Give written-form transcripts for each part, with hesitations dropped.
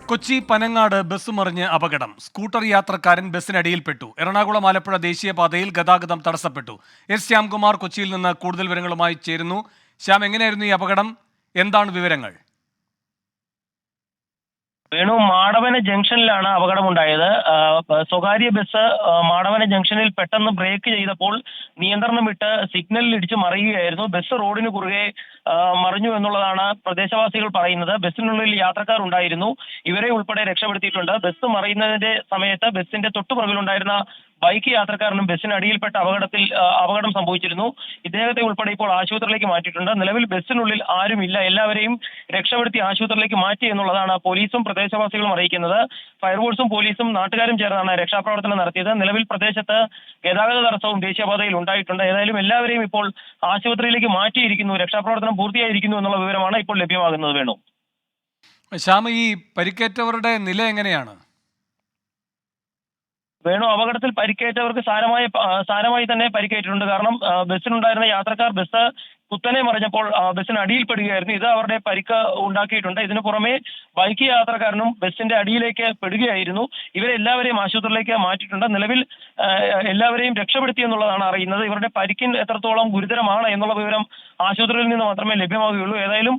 Kochi Panangad bus മറിഞ്ഞ് അപകടം. Scooter യാത്രക്കാരൻ ബസ്സിനടിയിൽപ്പെട്ടു. എറണാകുളം ആലപ്പുഴ ദേശീയപാതയിൽ ഗതാഗതം തടസ്സപ്പെട്ടു. എസ് ശ്യാംകുമാർ കൊച്ചിയിൽ നിന്ന് കൂടുതൽ വിവരങ്ങളുമായി ചേരുന്നു. ശ്യാം, എങ്ങനെയായിരുന്നു ഈ അപകടം? എന്താണ് വിവരങ്ങൾ? വേണു, മാടവന ജംഗ്ഷനിലാണ് അപകടമുണ്ടായത്. സ്വകാര്യ ബസ് മാടവന ജംഗ്ഷനിൽ പെട്ടെന്ന് ബ്രേക്ക് ചെയ്തപ്പോൾ നിയന്ത്രണം വിട്ട് സിഗ്നലിൽ ഇടിച്ച് മറിയുകയായിരുന്നു. ബസ് റോഡിന് കുറുകെ മറിഞ്ഞു എന്നുള്ളതാണ് പ്രദേശവാസികൾ പറയുന്നത്. ബസ്സിനുള്ളിൽ യാത്രക്കാർ ഉണ്ടായിരുന്നു. ഇവരെ ഉൾപ്പെടെ രക്ഷപ്പെടുത്തിയിട്ടുണ്ട്. ബസ് മറിയുന്നതിന്റെ സമയത്ത് ബസ്സിന്റെ തൊട്ടുപുറകിലുണ്ടായിരുന്ന ബൈക്ക് യാത്രക്കാരനും ബസ്സിനടിയിൽപ്പെട്ട അപകടം സംഭവിച്ചിരുന്നു. ഇദ്ദേഹത്തെ ഉൾപ്പെടെ ഇപ്പോൾ ആശുപത്രിയിലേക്ക് മാറ്റിയിട്ടുണ്ട്. നിലവിൽ ബസ്സിനുള്ളിൽ ആരുമില്ല. എല്ലാവരെയും രക്ഷപ്പെടുത്തി ആശുപത്രിയിലേക്ക് മാറ്റി എന്നുള്ളതാണ് പോലീസും പ്രദേശവാസികളും അറിയിക്കുന്നത്. ഫയർഫോഴ്സും പോലീസും നാട്ടുകാരും ചേർന്നാണ് രക്ഷാപ്രവർത്തനം നടത്തിയത്. നിലവിൽ പ്രദേശത്ത് ഗതാഗത തടസ്സവും ദേശീയപാതയിൽ ഉണ്ടായിട്ടുണ്ട്. ഏതായാലും എല്ലാവരെയും ഇപ്പോൾ ആശുപത്രിയിലേക്ക് മാറ്റിയിരിക്കുന്നു. രക്ഷാപ്രവർത്തനം പൂർത്തിയായിരിക്കുന്നു എന്നുള്ള വിവരമാണ് ഇപ്പോൾ ലഭ്യമാകുന്നത്. വേണു, ശ്യാം, ഈ പരിക്കേറ്റവരുടെ നില എങ്ങനെയാണ്? അപകടത്തിൽ പരിക്കേറ്റവർക്ക് സാരമായി തന്നെ പരിക്കേറ്റിട്ടുണ്ട്. കാരണം ബസ്സിനുണ്ടായിരുന്ന യാത്രക്കാർ ബസ് കുത്തനെ മറിഞ്ഞപ്പോൾ ബസ്സിന് അടിയിൽപ്പെടുകയായിരുന്നു. ഇത് അവരുടെ പരിക്ക് ഉണ്ടാക്കിയിട്ടുണ്ട്. ഇതിനു പുറമെ ബൈക്ക് യാത്രക്കാരനും ബസ്സിന്റെ അടിയിലേക്ക് പെടുകയായിരുന്നു. ഇവരെല്ലാവരെയും ആശുപത്രിയിലേക്ക് മാറ്റിയിട്ടുണ്ട്. നിലവിൽ എല്ലാവരെയും രക്ഷപ്പെടുത്തി എന്നുള്ളതാണ് അറിയുന്നത്. ഇവരുടെ പരിക്കിൻ എത്രത്തോളം ഗുരുതരമാണ് എന്നുള്ള വിവരം ആശുപത്രിയിൽ നിന്ന് മാത്രമേ ലഭ്യമാകുകയുള്ളൂ. ഏതായാലും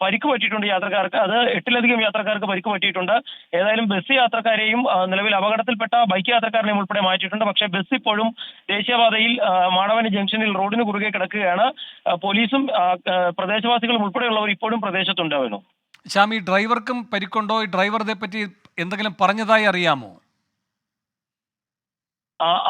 പരിക്ക് പറ്റിയിട്ടുണ്ട് യാത്രക്കാർക്ക്. അത് 8ലധികം യാത്രക്കാർക്ക് പരിക്ക് പറ്റിയിട്ടുണ്ട്. ഏതായാലും ബസ് യാത്രക്കാരെയും നിലവിൽ അപകടത്തിൽപ്പെട്ട ബൈക്ക് യാത്രക്കാരനെയും ഉൾപ്പെടെ മാറ്റിയിട്ടുണ്ട്. പക്ഷേ ബസ് ഇപ്പോഴും ദേശീയപാതയിൽ മാടവന ജംഗ്ഷനിൽ റോഡിന് കുറുകെ കിടക്കുകയാണ്. പോലീസും പ്രദേശവാസികളും ഉൾപ്പെടെയുള്ളവർ ഇപ്പോഴും പ്രദേശത്തുണ്ട്. വേണു, ശ്യാം, ഈ ഡ്രൈവർക്കും പരിക്കുണ്ടോ? ഈ ഡ്രൈവർ ഇതേപ്പറ്റി എന്തെങ്കിലും പറഞ്ഞതായി അറിയാമോ?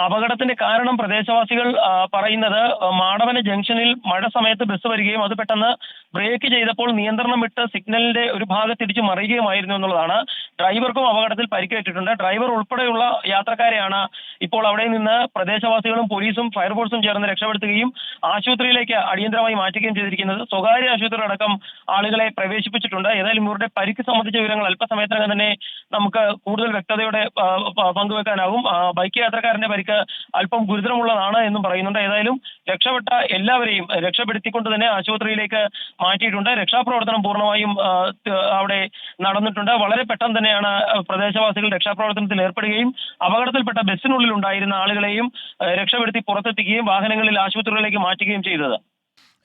അപകടത്തിന്റെ കാരണം പ്രദേശവാസികൾ പറയുന്നത് മാടവന ജംഗ്ഷനിൽ മഴ സമയത്ത് ബസ് വരികയും അത് പെട്ടെന്ന് ബ്രേക്ക് ചെയ്തപ്പോൾ നിയന്ത്രണം വിട്ട് സിഗ്നലിന്റെ ഒരു ഭാഗത്തിടിച്ച് മറിയുകയുമായിരുന്നു എന്നുള്ളതാണ്. ഡ്രൈവർക്കും അപകടത്തിൽ പരിക്കേറ്റിട്ടുണ്ട്. ഡ്രൈവർ ഉൾപ്പെടെയുള്ള യാത്രക്കാരെയാണ് ഇപ്പോൾ അവിടെ നിന്ന് പ്രദേശവാസികളും പോലീസും ഫയർഫോഴ്സും ചേർന്ന് രക്ഷപ്പെടുത്തുകയും ആശുപത്രിയിലേക്ക് അടിയന്തരമായി മാറ്റുകയും ചെയ്തിരിക്കുന്നത്. സ്വകാര്യ ആശുപത്രി അടക്കം ആളുകളെ പ്രവേശിപ്പിച്ചിട്ടുണ്ട്. ഏതായാലും ഇവരുടെ പരിക്ക് സംബന്ധിച്ച വിവരങ്ങൾ അല്പസമയത്തിനകം തന്നെ നമുക്ക് കൂടുതൽ വ്യക്തതയോടെ പങ്കുവെക്കാനാകും. ബൈക്ക് യാത്രക്കാരന്റെ പരിക്ക് അല്പം ഗുരുതരമുള്ളതാണ് എന്നും പറയുന്നുണ്ട്. ഏതായാലും രക്ഷപ്പെട്ട എല്ലാവരെയും രക്ഷപ്പെടുത്തിക്കൊണ്ട് തന്നെ ആശുപത്രിയിലേക്ക് മാറ്റിയിട്ടുണ്ട്. രക്ഷാപ്രവർത്തനം പൂർണ്ണമായും അവിടെ നടന്നിട്ടുണ്ട്. വളരെ പെട്ടെന്ന് തന്നെയാണ് പ്രദേശവാസികൾ രക്ഷാപ്രവർത്തനത്തിൽ ഏർപ്പെടുകയും അപകടത്തിൽപ്പെട്ട ബസ്സിനുള്ളിൽ ഉണ്ടായിരുന്ന ആളുകളെയും രക്ഷപ്പെടുത്തി പുറത്തെത്തിക്കുകയും വാഹനങ്ങളിൽ ആശുപത്രികളിലേക്ക് മാറ്റുകയും ചെയ്തത്.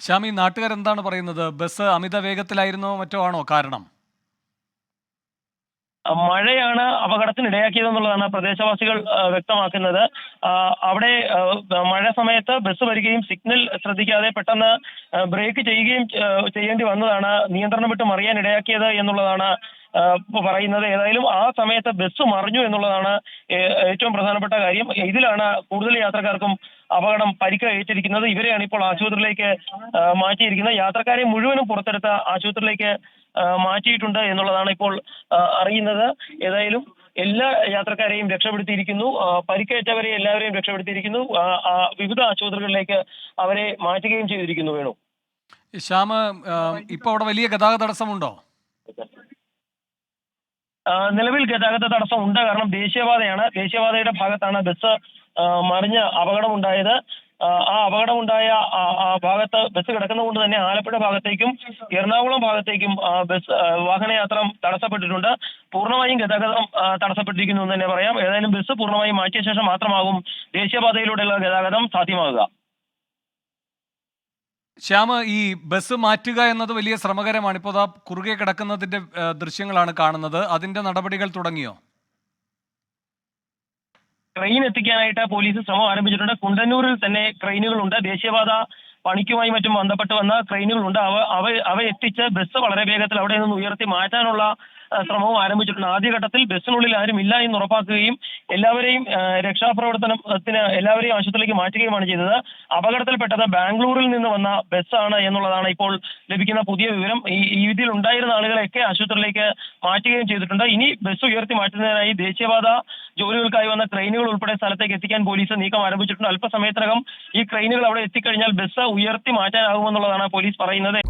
ശ്യാം, ഈ നാട്ടുകാർ എന്താണ് പറയുന്നത്? ബസ് അമിത വേഗത്തിലായിരുന്നോ മറ്റോ ആണോ കാരണം? മഴയാണ് അപകടത്തിന് ഇടയാക്കിയതെന്നുള്ളതാണ് പ്രദേശവാസികൾ വ്യക്തമാക്കുന്നത്. അവിടെ മഴ സമയത്ത് ബസ് വരികയും സിഗ്നൽ ശ്രദ്ധിക്കാതെ പെട്ടെന്ന് ബ്രേക്ക് ചെയ്യുകയും ചെയ്യേണ്ടി വന്നതാണ് നിയന്ത്രണം വിട്ട് മറിയാൻ ഇടയാക്കിയത് എന്നുള്ളതാണ് പറയുന്നത്. ഏതായാലും ആ സമയത്ത് ബസ് മറിഞ്ഞു എന്നുള്ളതാണ് ഏറ്റവും പ്രധാനപ്പെട്ട കാര്യം. ഇതിലാണ് കൂടുതൽ യാത്രക്കാർക്കും അപകടം പരിക്ക് ഏറ്റിരിക്കുന്നത്. ഇവരെയാണ് ഇപ്പോൾ ആശുപത്രിയിലേക്ക് മാറ്റിയിരിക്കുന്നത്. യാത്രക്കാരെ മുഴുവനും പുറത്തെടുത്ത ആശുപത്രിയിലേക്ക് മാറ്റിയിട്ടുണ്ട് എന്നുള്ളതാണ് ഇപ്പോൾ അറിയുന്നത്. ഏതായാലും എല്ലാ യാത്രക്കാരെയും രക്ഷപ്പെടുത്തിയിരിക്കുന്നു. പരിക്കേറ്റവരെ എല്ലാവരെയും രക്ഷപ്പെടുത്തിയിരിക്കുന്നു. വിവിധ ആശുപത്രികളിലേക്ക് അവരെ മാറ്റുകയും ചെയ്തിരിക്കുന്നു. വേണു, ശ്യാം, ഇപ്പൊ അവിടെ വലിയ ഗതാഗത തടസ്സമുണ്ടോ? നിലവിൽ ഗതാഗത തടസ്സം ഉണ്ട്. കാരണം ദേശീയപാതയുടെ ഭാഗത്താണ് ബസ് മറിഞ്ഞ് അപകടമുണ്ടായത്. ആ അപകടമുണ്ടായ ഭാഗത്ത് ബസ് കിടക്കുന്നത് കൊണ്ട് തന്നെ ആലപ്പുഴ ഭാഗത്തേക്കും എറണാകുളം ഭാഗത്തേക്കും ബസ് വാഹനയാത്ര തടസ്സപ്പെട്ടിട്ടുണ്ട്. പൂർണ്ണമായും ഗതാഗതം തടസ്സപ്പെട്ടിരിക്കുന്നു എന്ന് തന്നെ പറയാം. ഏതായാലും ബസ് പൂർണ്ണമായും മാറ്റിയ ശേഷം മാത്രമാകും ദേശീയപാതയിലൂടെയുള്ള ഗതാഗതം സാധ്യമാകുക. ശ്യാമ, ഈ ബസ് മാറ്റുക എന്നത് വലിയ ശ്രമകരമാണ്. ഇപ്പോൾ ദാ കുറുകെ കിടക്കുന്നതിന്റെ ദൃശ്യങ്ങളാണ് കാണുന്നത്. അതിന്റെ നടപടികൾ തുടങ്ങിയോ? ട്രെയിൻ എത്തിക്കാനായിട്ട് പോലീസ് ശ്രമം ആരംഭിച്ചിട്ടുണ്ട്. കുണ്ടന്നൂരിൽ തന്നെ ട്രെയിനുകളുണ്ട്. ദേശീയപാത പണിക്കുമായി മറ്റും ബന്ധപ്പെട്ട് വന്ന ട്രെയിനുകളുണ്ട്. അവ എത്തിച്ച് ബസ് വളരെ വേഗത്തിൽ അവിടെ നിന്ന് ഉയർത്തി മാറ്റാനുള്ള ശ്രമവും ആരംഭിച്ചിട്ടുണ്ട്. ആദ്യഘട്ടത്തിൽ ബസ്സിനുള്ളിൽ ആരും ഇല്ല എന്ന് ഉറപ്പാക്കുകയും എല്ലാവരെയും രക്ഷാപ്രവർത്തനത്തിന് എല്ലാവരെയും ആശുപത്രിയിലേക്ക് മാറ്റുകയുമാണ് ചെയ്തത്. അപകടത്തിൽപ്പെട്ടത് ബാംഗ്ലൂരിൽ നിന്ന് വന്ന ബസ്സാണ് എന്നുള്ളതാണ് ഇപ്പോൾ ലഭിക്കുന്ന പുതിയ വിവരം. ഇതിൽ ഉണ്ടായിരുന്ന ആളുകളെയൊക്കെ ആശുപത്രിയിലേക്ക് മാറ്റുകയും ചെയ്തിട്ടുണ്ട്. ഇനി ബസ് ഉയർത്തി മാറ്റുന്നതിനായി ദേശീയപാത ജോലികൾക്കായി വന്ന ട്രെയിനുകൾ ഉൾപ്പെടെ സ്ഥലത്തേക്ക് എത്തിക്കാൻ പോലീസ് നീക്കം ആരംഭിച്ചിട്ടുണ്ട്. അല്പസമയത്തിനകം ഈ ട്രെയിനുകൾ അവിടെ എത്തിക്കഴിഞ്ഞാൽ ബസ് ഉയർത്തി മാറ്റാനാകുമെന്നുള്ളതാണ് പോലീസ് പറയുന്നത്.